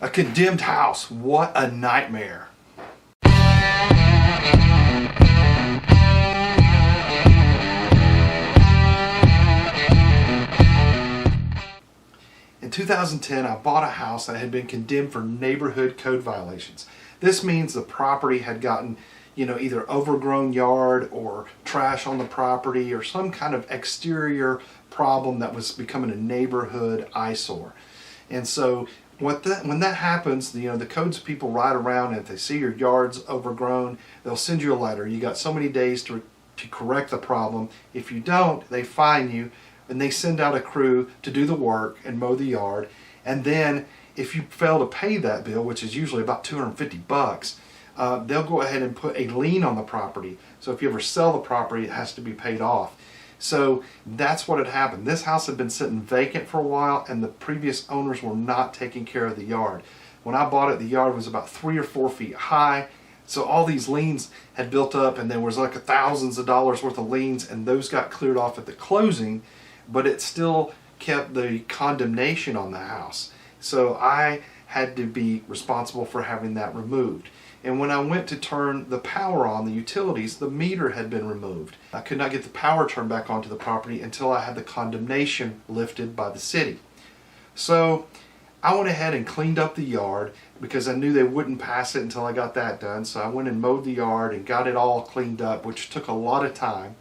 A condemned house, what a nightmare. In 2010, I bought a house that had been condemned for neighborhood code violations. This means the property had gotten, either overgrown yard or trash on the property or some kind of exterior problem that was becoming a neighborhood eyesore. And so when that happens, the codes people ride around, and if they see your yard's overgrown, they'll send you a letter. You got so many days to correct the problem. If you don't, they fine you, and they send out a crew to do the work and mow the yard. And then if you fail to pay that bill, which is usually about $250, they'll go ahead and put a lien on the property. So if you ever sell the property, it has to be paid off. So that's what had happened. This house had been sitting vacant for a while, and the previous owners were not taking care of the yard. When I bought it, the yard was about 3 or 4 feet high. So all these liens had built up, and there was like thousands of dollars worth of liens, and those got cleared off at the closing, but it still kept the condemnation on the house. So I had to be responsible for having that removed. And when I went to turn the power on, the utilities, the meter had been removed. I could not get the power turned back onto the property until I had the condemnation lifted by the city. So I went ahead and cleaned up the yard because I knew they wouldn't pass it until I got that done. So I went and mowed the yard and got it all cleaned up, which took a lot of time.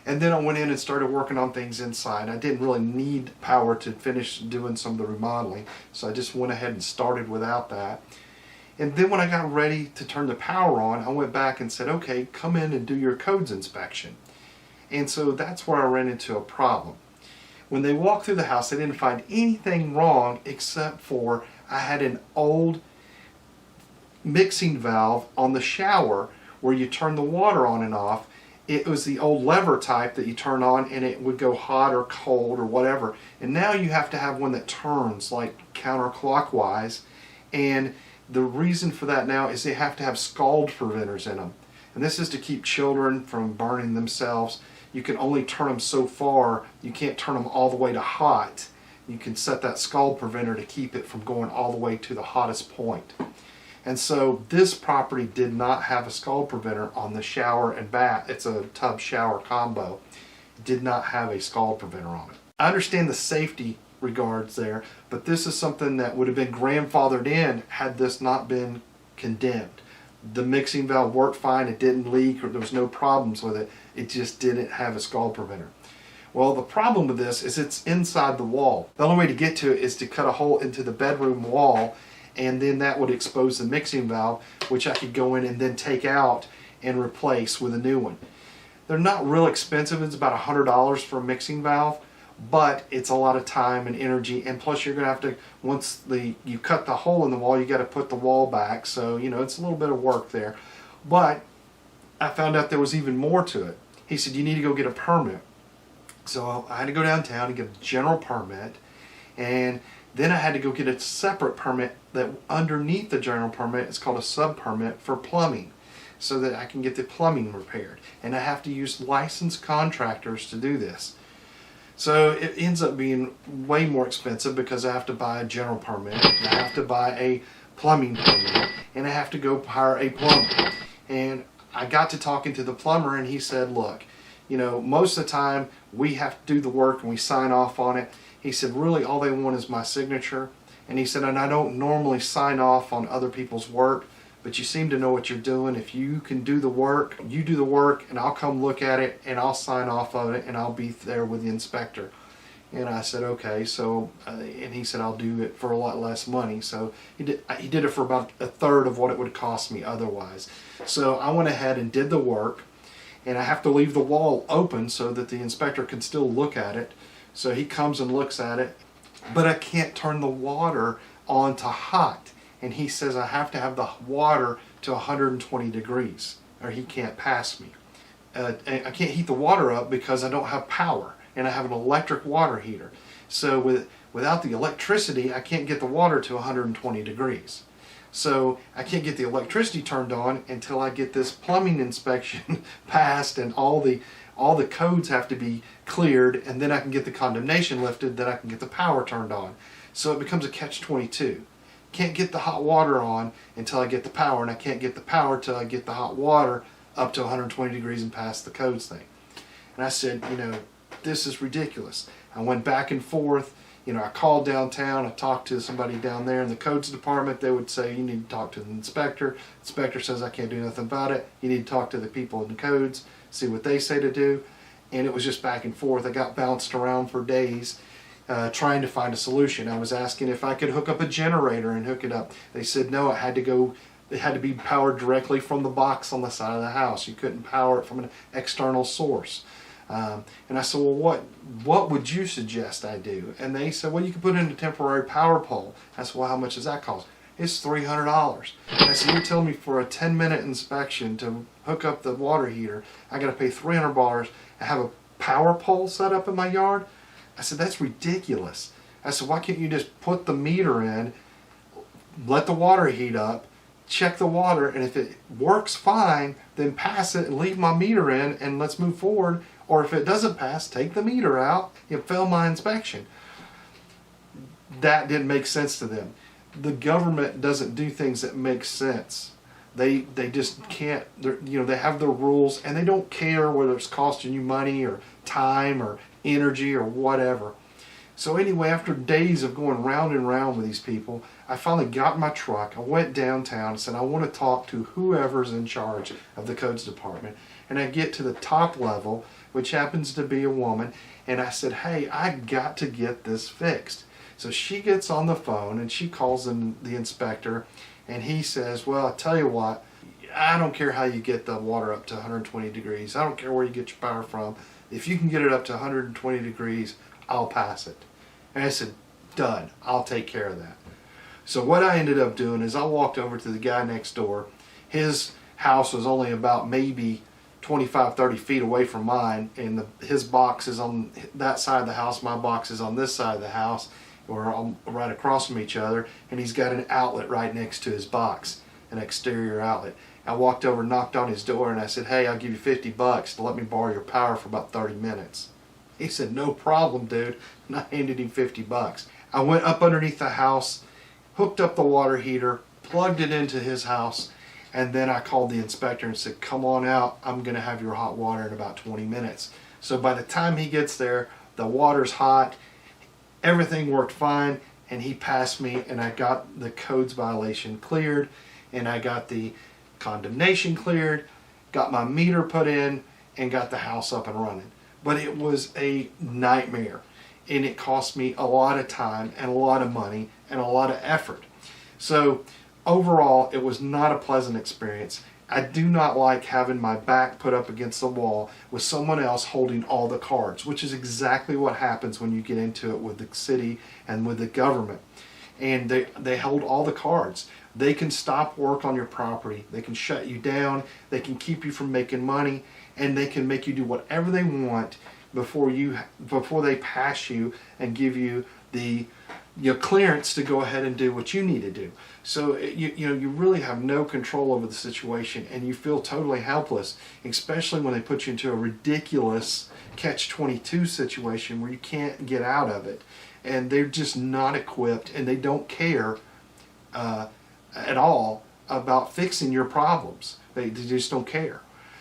And then I went in and started working on things inside. I didn't really need power to finish doing some of the remodeling, so I just went ahead and started without that. And then when I got ready to turn the power on, I went back and said, okay, come in and do your codes inspection. And so that's where I ran into a problem. When they walked through the house, they didn't find anything wrong except for I had an old mixing valve on the shower where you turn the water on and off. It was the old lever type that you turn on and it would go hot or cold or whatever. And now you have to have one that turns like counterclockwise. And the reason for that now is they have to have scald preventers in them. And this is to keep children from burning themselves. You can only turn them so far. You can't turn them all the way to hot. You can set that scald preventer to keep it from going all the way to the hottest point. And so this property did not have a scald preventer on the shower and bath. It's a tub shower combo. It did not have a scald preventer on it. I understand the safety regards there, but this is something that would have been grandfathered in had this not been condemned. The mixing valve worked fine. It didn't leak, or there was no problems with it. It just didn't have a scald preventer. Well, the problem with this is it's inside the wall. The only way to get to it is to cut a hole into the bedroom wall, and then that would expose the mixing valve, which I could go in and then take out and replace with a new one. They're not real expensive. It's about $100 for a mixing valve, but it's a lot of time and energy, and plus you're going to have to, once you cut the hole in the wall, you got to put the wall back, so it's a little bit of work there. But I found out there was even more to it. He said, you need to go get a permit. So I had to go downtown and get a general permit, and then I had to go get a separate permit that underneath the general permit is called a sub-permit for plumbing, so that I can get the plumbing repaired. And I have to use licensed contractors to do this. So it ends up being way more expensive because I have to buy a general permit, I have to buy a plumbing permit, and I have to go hire a plumber. And I got to talking to the plumber, and he said, look, most of the time we have to do the work and we sign off on it. He said, really all they want is my signature. And he said, and I don't normally sign off on other people's work, but you seem to know what you're doing. If you can do the work, you do the work, and I'll come look at it and I'll sign off on it and I'll be there with the inspector. And I said, okay. So, and he said, I'll do it for a lot less money. So he did it for about a third of what it would cost me otherwise. So I went ahead and did the work, and I have to leave the wall open so that the inspector can still look at it. So he comes and looks at it, but I can't turn the water on to hot. And he says I have to have the water to 120 degrees or he can't pass me. I can't heat the water up because I don't have power, and I have an electric water heater. So without the electricity, I can't get the water to 120 degrees. So I can't get the electricity turned on until I get this plumbing inspection passed, and all the codes have to be cleared, and then I can get the condemnation lifted, then I can get the power turned on. So it becomes a catch-22. can't get the hot water on until I get the power, and I can't get the power till I get the hot water up to 120 degrees and pass the codes thing. And I said, this is ridiculous. I went back and forth. I called downtown, I talked to somebody down there in the codes department. They would say, you need to talk to the inspector. The inspector says, I can't do nothing about it. You need to talk to the people in the codes, see what they say to do. And it was just back and forth. I got bounced around for days trying to find a solution. I was asking if I could hook up a generator and hook it up. They said no, it had to be powered directly from the box on the side of the house. You couldn't power it from an external source. And I said, well, what would you suggest I do? And they said, well, you could put in a temporary power pole. I said, well, how much does that cost? It's $300. I said, you're telling me for a 10-minute inspection to hook up the water heater, I got to pay $300 and have a power pole set up in my yard? I said, that's ridiculous. I said, why can't you just put the meter in, let the water heat up, check the water, and if it works fine, then pass it and leave my meter in and let's move forward. Or if it doesn't pass, take the meter out. You fail my inspection. That didn't make sense to them. The government doesn't do things that make sense. They just can't. They have their rules, and they don't care whether it's costing you money or time or energy or whatever. So anyway, after days of going round and round with these people, I finally got in my truck. I went downtown and said, I want to talk to whoever's in charge of the codes department. And I get to the top level, which happens to be a woman, and I said, hey, I got to get this fixed. So she gets on the phone and she calls in the inspector, and he says, well, I tell you what, I don't care how you get the water up to 120 degrees. I don't care where you get your power from. If you can get it up to 120 degrees, I'll pass it. And I said, done. I'll take care of that. So what I ended up doing is I walked over to the guy next door. His house was only about maybe 25-30 feet away from mine, and his box is on that side of the house, my box is on this side of the house. We're right across from each other, and he's got an outlet right next to his box, an exterior outlet. I walked over, knocked on his door, and I said, hey, I'll give you $50 to let me borrow your power for about 30 minutes. He said, no problem, dude, and I handed him $50. I went up underneath the house, hooked up the water heater, plugged it into his house, and then I called the inspector and said, come on out, I'm going to have your hot water in about 20 minutes. So by the time he gets there, the water's hot, everything worked fine, and he passed me, and I got the codes violation cleared, and I got the condemnation cleared, got my meter put in, and got the house up and running. But it was a nightmare, and it cost me a lot of time and a lot of money and a lot of effort. So overall, it was not a pleasant experience. I do not like having my back put up against the wall with someone else holding all the cards, which is exactly what happens when you get into it with the city and with the government. And they hold all the cards. They can stop work on your property. They can shut you down. They can keep you from making money, and they can make you do whatever they want before they pass you and give you the clearance to go ahead and do what you need to do. So you really have no control over the situation, and you feel totally helpless, especially when they put you into a ridiculous catch-22 situation where you can't get out of it, and they're just not equipped, and they don't care at all about fixing your problems. They just don't care.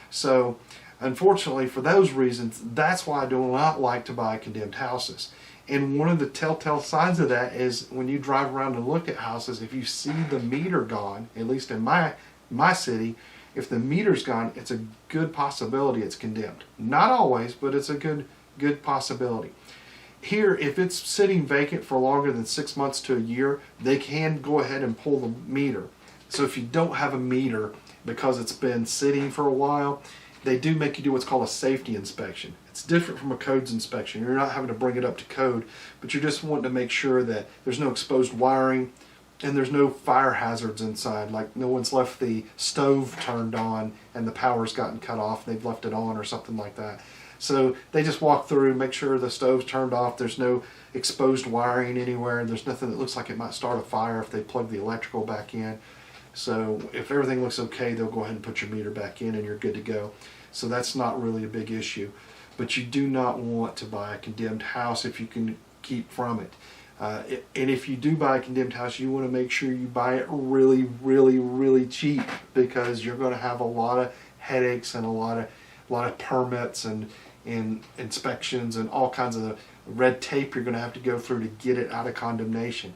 So unfortunately, for those reasons, that's why I do not like to buy condemned houses. And one of the telltale signs of that is when you drive around and look at houses, if you see the meter gone, at least in my city, if the meter's gone, it's a good possibility it's condemned. Not always, but it's a good possibility. Here, if it's sitting vacant for longer than 6 months to a year, they can go ahead and pull the meter. So if you don't have a meter because it's been sitting for a while, they do make you do what's called a safety inspection. It's different from a codes inspection. You're not having to bring it up to code, but you're just wanting to make sure that there's no exposed wiring and there's no fire hazards inside, like no one's left the stove turned on and the power's gotten cut off and they've left it on or something like that. So they just walk through, make sure the stove's turned off, there's no exposed wiring anywhere, and there's nothing that looks like it might start a fire if they plug the electrical back in. So if everything looks okay, they'll go ahead and put your meter back in and you're good to go. So that's not really a big issue. But you do not want to buy a condemned house if you can keep from it. And if you do buy a condemned house, you want to make sure you buy it really, really, really cheap, because you're going to have a lot of headaches and a lot of permits and inspections and all kinds of red tape you're going to have to go through to get it out of condemnation.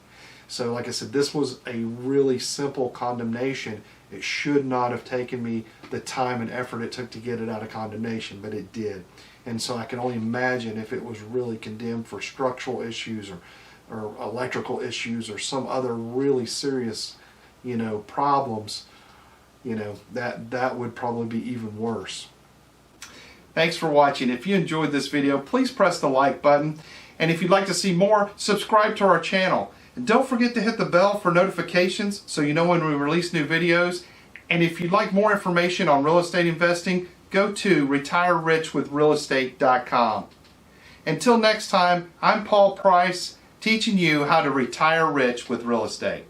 So like I said, this was a really simple condemnation. It should not have taken me the time and effort it took to get it out of condemnation, but it did. And so I can only imagine if it was really condemned for structural issues or electrical issues or some other really serious, problems, that would probably be even worse. Thanks for watching. If you enjoyed this video, please press the like button. And if you'd like to see more, subscribe to our channel. And don't forget to hit the bell for notifications so you know when we release new videos. And if you'd like more information on real estate investing, go to retirerichwithrealestate.com. Until next time, I'm Paul Price, teaching you how to retire rich with real estate.